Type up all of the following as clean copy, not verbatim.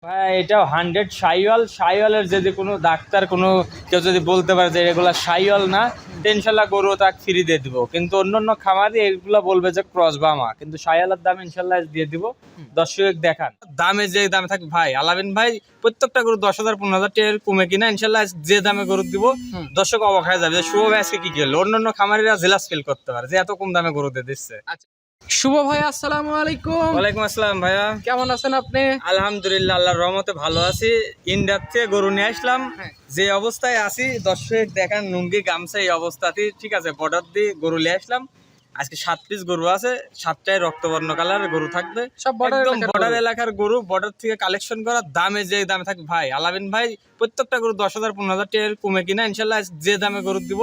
ভাই এটাও 100 শাইওয়াল। শাইওয়ালের যদি কোনো ডাক্তার কোনো কেউ যদি বলতে পারে যে এগুলা শাইওয়াল না, তো ইনশাল্লাহ গরু তাকে ফ্রি দিয়ে দিব। কিন্তু অন্যান্য খামারি এগুলা বলবে যে ক্রস বামা, কিন্তু শাইওয়ালের দাম ইনশাল্লাহ দিয়ে দিব। দর্শক দেখান দামে যে দামে থাকবে ভাই, আলামিন ভাই প্রত্যেকটা গরু 10,000 15,000 টাকা কমে কিনা ইনশাল্লাহ যে দামে গরু দিব দর্শক অবাক হয়ে যাবে যে শুভ ভাই আজকে কি করলো। অন্যান্য খামারিরা জেলাস ফিল করতে পারে যে এত কম দামে গরু দিয়ে দিচ্ছে। শুভ ভাই, আসসালামু আলাইকুম। ওয়ালাইকুম আসসালাম ভাইয়া, কেমন আছেন আপনি? আলহামদুলিল্লাহ আল্লাহর রহমতে ভালো আছি। ইন্ডিয়ার থেকে গরু নিয়ে আসলাম, যে অবস্থায় আছি দর্শক দেখান লুঙ্গি গামছা এই অবস্থাতে, ঠিক আছে। বর্ডার দিয়ে গরু নিয়ে আসলাম। আজকে 7 পিস গরু আছে, 7টাই রক্তবর্ণ কালার গরু থাকবে, সব একদম বর্ডার এলাকার গরু। বর্ডার থেকে কালেকশন করা দামে যে দামে থাকবে ভাই, আলামিন ভাই প্রত্যেকটা গরু 10,000 15,000 টাকা কমে কিনা ইনশাল্লাহ যে দামে গরু দিব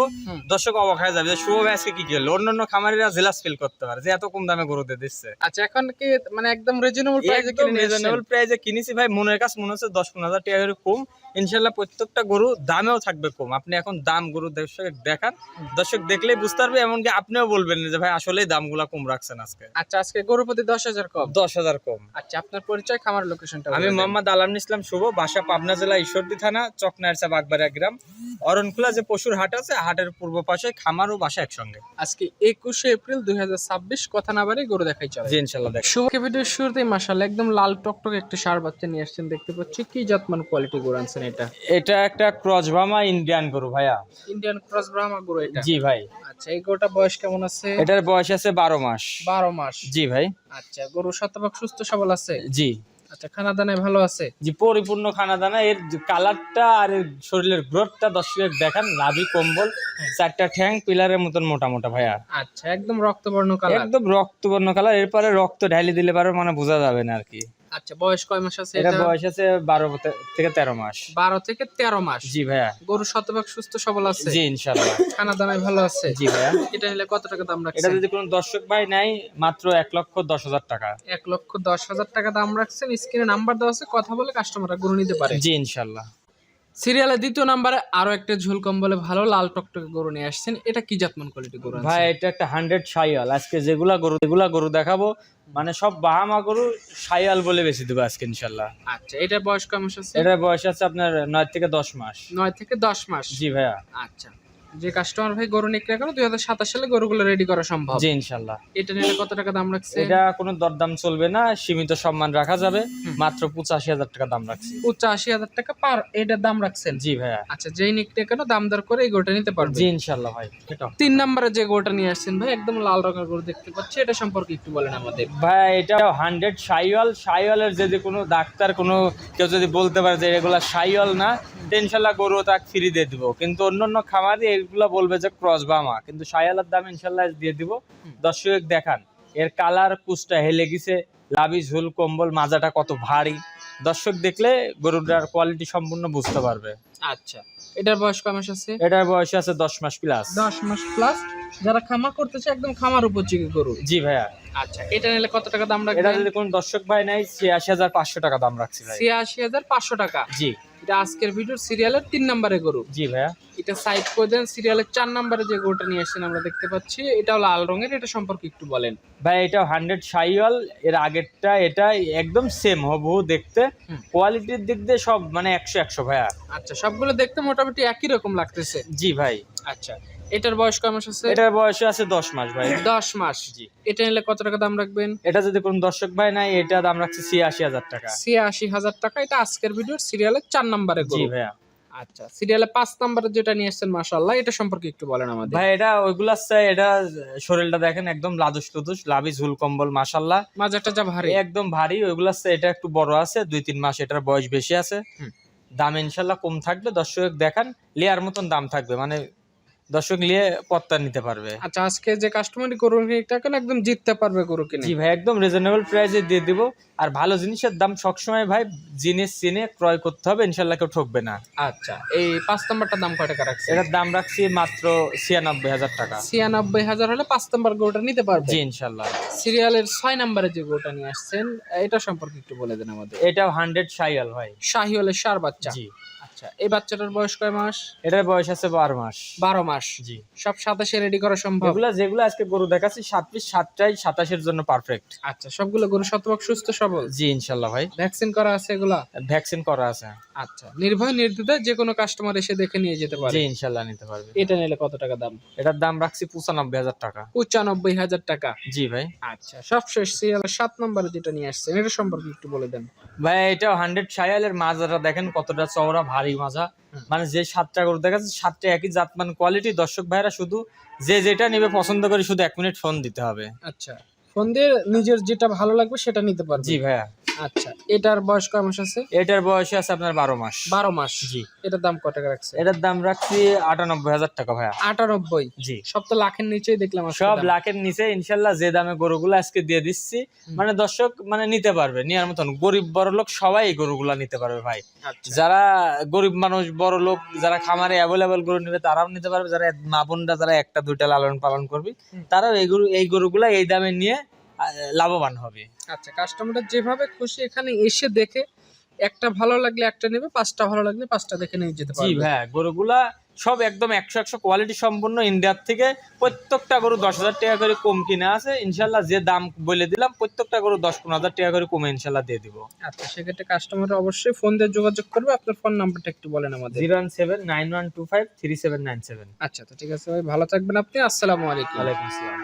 দর্শক অবাক হয়ে যাবে যে শুভ ভাই আজকে কি করলো। অন্যান্য খামারিরা জেলাস ফিল করতে পারে যে এত কম দামে গরু দিয়ে দিচ্ছে। আচ্ছা, এখন কি মানে একদম রিজনেবল প্রাইসে কিনে নিয়ে আসছেন? রিজনেবল প্রাইসে কিনেছি ভাই, মনের কাছে মনে হচ্ছে 10-15,000 টাকা কম। ইনশাল্লাহ প্রত্যেকটা গরু দামেও থাকবে কম। আপনি এখন দাম গরু দর্শক দেখান, দর্শক দেখলেই বুঝতে পারবে, এমনকি আপনিও বলবেন যে ভাই আসলেই দামগুলা কম রাখছেন আজকে। আচ্ছা, আজকে গরু প্রতি 10,000 কম। 10,000 কম। আচ্ছা, আপনার পরিচয়, খামার লোকেশনটা? আমি মোহাম্মদ আলামিন ইসলাম শুভ, বাসা পাবনা জেলা ঈশ্বরদী থানা চকনারচা বাগবাড়িয়া গ্রাম, অরণখোলা যে পশুর হাট আছে, হাটের পূর্ব পাশে খামার ও বাসা একসঙ্গে। আজকে 21শে এপ্রিল 2026, কথা না বাড়ি গরু দেখাই চলে। জি ইনশাআল্লাহ দেখ। শুভ ভিডিওর শুরুতেই মাশাআল্লাহ একদম লাল টকটকে একটা ষাঁড় বাচ্চা নিয়ে আসছেন, দেখতে পাচ্ছি। কি জাতমান কোয়ালিটি গরু আনছেন এটা? এটা একটা ক্রস ব্রাহ্মা ইন্ডিয়ান গরু ভাইয়া। ইন্ডিয়ান ক্রস ব্রাহ্মা গরু এটা? জি ভাই। আচ্ছা, এই গরুটা বয়স কেমন আছে? এটার বয়স আছে 12 মাস। 12 মাস? জি ভাই। আচ্ছা, গরু শতভাগ সুস্থ সবল আছে? জি। আচ্ছা, খানা দানায় ভালো আছে? জি, পরিপূর্ণ খানা দানা। এর কালারটা আর এর শরীরের গ্রোথটা দর্শক দেখান, নাভি কম্বল, 4টা ঠ্যাং পিলারের মতন মোটা মোটা ভাইয়া। আচ্ছা, একদম রক্তবর্ণ কালার? একদম রক্তবর্ণ কালার। এরপরে রক্ত ঢালি দিলে পারে মানে বোঝা যাবে না আর কি। আচ্ছা, বয়স কয় মাস আছে এটা এটা? বয়স আছে 12 থেকে 13 মাস। 12 থেকে 13 মাস? জি ভাইয়া। গরু শতভাগ সুস্থ সবল আছে? জি ইনশাআল্লাহ। খানা দানায় ভালো আছে? জি ভাইয়া। এটা নিলে কত টাকা দাম এটা রাখছেন? যদি কোনো দর্শক ভাই নাই, মাত্র 1,10,000 টাকা। 1,10,000 টাকা দাম রাখছেন। স্ক্রিনে নাম্বার দেওয়া আছে, কথা বলে কাস্টমাররা গরু নিতে পারে। জি ইনশাআল্লাহ। সিরিয়ালের দ্বিতীয় নাম্বারে আরো একটা ঝুল কম্বলে ভালো লাল টকটকে গরু নিয়ে আসছেন। এটা কি জাতমান কোয়ালিটি গরু ভাই আনছেন? এটা একটা 100 শাইওয়াল। আজকে যেগুলা গরু দেখাবো মানে সব বাহামা গরু শাইওয়াল বলে বেশি দেবো আজকে ইনশাআল্লাহ। আচ্ছা, এটা বয়স কয় মাস আছে? এটার বয়স আছে আপনার 9 থেকে 10 মাস। 9 থেকে 10 মাস? জি ভাইয়া। আচ্ছা, যে কাস্টমার ভাই গরু নিয়ে কেন 2027 সালে গরুগুলো রেডি করা সম্ভব? জি ইনশাআল্লাহ। এটা নিলে কত টাকা দাম রাখছে? এটা কোনো দরদাম চলবে না, সীমিত সম্মান রাখা যাবে। মাত্র 85,000 টাকা দাম রাখছি। 85,000 টাকা পার এটার দাম রাখছেন? জি ভাইয়া। আচ্ছা, যেই নিক না কেন দাম দর করে এই গরুটা নিতে পারবে? জি ইনশাআল্লাহ ভাই। 3 নম্বরে যে গরুটা নিয়ে আসছেন ভাই, একদম লাল রঙের গরু দেখতে পাচ্ছি, এটা সম্পর্কে একটু বলেন আমাদের। ভাই এটা 100 শাইওয়াল। শাইওয়ালের যদি কোনো ডাক্তার কোনো কেউ যদি বলতে পারে যে এগুলা শাইওয়াল না, তো ইনশাল্লাহ গরু তাকে ফ্রি দিয়ে দিব। কিন্তু অন্যান্য খামারি এগুলা বলবে যে ক্রস বামা, কিন্তু শাইওয়ালের দাম ইনশাল্লাহ দিয়ে দিব। দর্শক দেখান এর কালার, কুচটা হেলে গেছে, লাভি ঝুল কম্বল, মাজাটা কত ভারী। দর্শক দেখলে গরুটার কোয়ালিটি সম্পূর্ণ বুঝতে পারবে। আচ্ছা, এটার বয়স কয় মাস আছে? এটার বয়স আছে 10 মাস প্লাস। 10 মাস প্লাস? যারা খামার করতেছে একদম খামার উপযোগী গরু। জি ভাইয়া। আচ্ছা, এটা নিলে কত টাকা দাম এটা রাখবেন? যদি কোনো দর্শক ভাই নাই, 86,500 টাকা দাম রাখছি ভাই। 86,500 টাকা? জি। এটা আজকের ভিডিওর সিরিয়ালের 3 নম্বরে গরু? জি ভাইয়া। এটা সাইড করে দেন। সিরিয়ালের 4 নম্বরে যে গরুটা নিয়ে আসছেন আমরা দেখতে পাচ্ছি, এটাও লাল রঙের, এটা সম্পর্কে একটু বলেন। ভাই এটা 100 শাইওয়াল। এর আগেরটা এটা একদম সেম হুবহু দেখতে, কোয়ালিটির দিক দিয়ে সব মানে 100 ভাইয়া। আচ্ছা, সবগুলো দেখতে মোটামুটি একই রকম লাগতেছে। জি ভাই। আচ্ছা, এটার বয়স কয় মাস আছে? এটার বয়স আছে 10 মাস ভাই। 10 মাস? জি। এটা নিলে কত টাকা দাম রাখবেন? এটা যদি কোনো দর্শক ভাই নাই, এটা দাম রাখছি 86,000 টাকা। 86,000 টাকা। এটা আজকের ভিডিওর সিরিয়ালের 4 নম্বরে জি গরু? ভাইয়া। আচ্ছা, সিরিয়ালে 5 নম্বরে যেটা নিয়ে আসছেন মাশাআল্লাহ, এটা সম্পর্কে একটু বলেন আমাদের। ভাই এটা ওইগুলা এটা শরীরটা দেখেন একদম লাদুস লুদুস, লাভি ঝুল কম্বল মাশাআল্লাহ, মাজাটা যা ভারী? একদম ভারী। ওইগুলা এটা একটু বড় আছে, 2-3 মাস এটার বয়স বেশি আছে। দাম ইনশাআল্লাহ কম থাকবে। দর্শক দেখান লেয়ার মতন দাম থাকবে, মানে দর্শক নিয়ে পত্তা নিতে পারবে। আচ্ছা, আজকে যে কাস্টমার গরু কিনতে একদম জিততে পারবে গরু কিনে? জি ভাই, একদম রিজনেবল প্রাইসে দিয়ে দিব। আর ভালো জিনিসের দাম সবসময় ভাই জিনিস চিনে ক্রয় করতে হবে, ইনশাল্লাহ কেউ ঠকবে না। আচ্ছা, এই 5 নম্বরটার দাম কয় টাকা রাখছে? এটার দাম রাখছি মাত্র 96,000 টাকা। 96,000 হলে 5 নম্বর গরুটা নিতে পারবে? জি ইনশাল্লাহ। সিরিয়ালের 6 নম্বরে যে গরুটা নিয়ে আসছেন, এটা সম্পর্কে একটু বলে দেন আমাদের। এটাও 100 শাইওয়াল ভাই। শাহিওয়ালের ষাঁড় বাচ্চা? জি। আচ্ছা, এই বাচ্চাটার বয়স কয় মাস? এটার বয়স আছে 12 মাস। 12 মাস। জি। সব 27 রেডি করা সম্ভব? যেগুলো আজকে গরু দেখাচ্ছি 7 পিস 7টাই 27 জন্য পারফেক্ট। আচ্ছা, সবগুলো গরু শতভাগ সুস্থ সবল? জি ইনশাআল্লাহ ভাই। ভ্যাকসিন করা আছে এগুলা? ভ্যাকসিন করা আছে। আচ্ছা, নির্ভয় নির্দ্বিধায় যে কোনো কাস্টমার এসে দেখে নিয়ে যেতে পারে? জি ইনশাআল্লাহ নিতে পারবে। এটা নিলে কত টাকা দাম? এটার দাম রাখছি 95,000 টাকা। 95,000 টাকা। জি ভাই। আচ্ছা, সবশেষ সিরিয়ালের 7 নম্বরে যেটা নিয়ে আসছেন এটা সম্পর্কে একটু বলে দেন। ভাই এটা 100 শায়ালের মাজাটা দেখেন কতটা চওড়া ভারী মাজা। মানে যে 7টা গরু দেখাচ্ছে 7টা একই জাতমান কোয়ালিটি। দর্শক ভাইরা শুধু যে যেটা নেবে পছন্দ করে শুধু 1 মিনিট ফোন দিতে হবে। আচ্ছা, ফোন দিয়ে নিজের যেটা ভালো লাগবে সেটা নিতে পারবে? জি ভাইয়া। আচ্ছা, এটার বয়স কয় মাস আছে? এটার বয়স আছে আপনার 12 মাস। 12 মাস। জি। এটার দাম কত টাকা রাখছে? এটার দাম রাখছি 98,000 টাকা ভাইয়া। 98? জি। সব তো লাখের নিচেই দেখলাম আজকে সব দাম। লাখের নিচে ইনশাল্লাহ যে দামে গরুগুলো আজকে দিয়ে দিচ্ছি মানে দর্শক মানে নিতে পারবে নেওয়ার মতন। গরিব বড় লোক সবাই এই গরুগুলা নিতে পারবে ভাই। আচ্ছা। যারা গরিব মানুষ বড় লোক যারা খামারে অ্যাভেলেবেল গরু নেবে তারাও নিতে পারবে। যারা মা বোনরা যারা একটা দুইটা লালন পালন করবে তারাও এই গরুগুলা এই দামে নিয়ে লাভবান হবে। আচ্ছা, কাস্টমাররা যেভাবে খুশি এখানে এসে দেখে একটা ভালো লাগলে একটা নেবে, 5টা ভালো লাগলে 5টা দেখে নিয়ে যেতে জি পারবে। ভাই, গরুগুলা সব একদম 100 কোয়ালিটি সম্পন্ন। ইন্ডিয়ার থেকে প্রত্যেকটা গরু 10,000 টাকা করে কম কিনে আছে। ইনশাল্লাহ যে দাম বলে দিলাম প্রত্যেকটা গরু 10-15,000 টাকা করে কমে ইনশাল্লাহ দিয়ে দিব। আচ্ছা, সেক্ষেত্রে কাস্টমাররা অবশ্যই ফোন দিয়ে যোগাযোগ করবে। আপনার ফোন নাম্বারটা একটু বলেন আমাদের। 01791253797। আচ্ছা, তো ঠিক আছে ভাই, ভালো থাকবেন আপনি। আসসালামু আলাইকুম। ওয়ালাইকুম আসসালাম।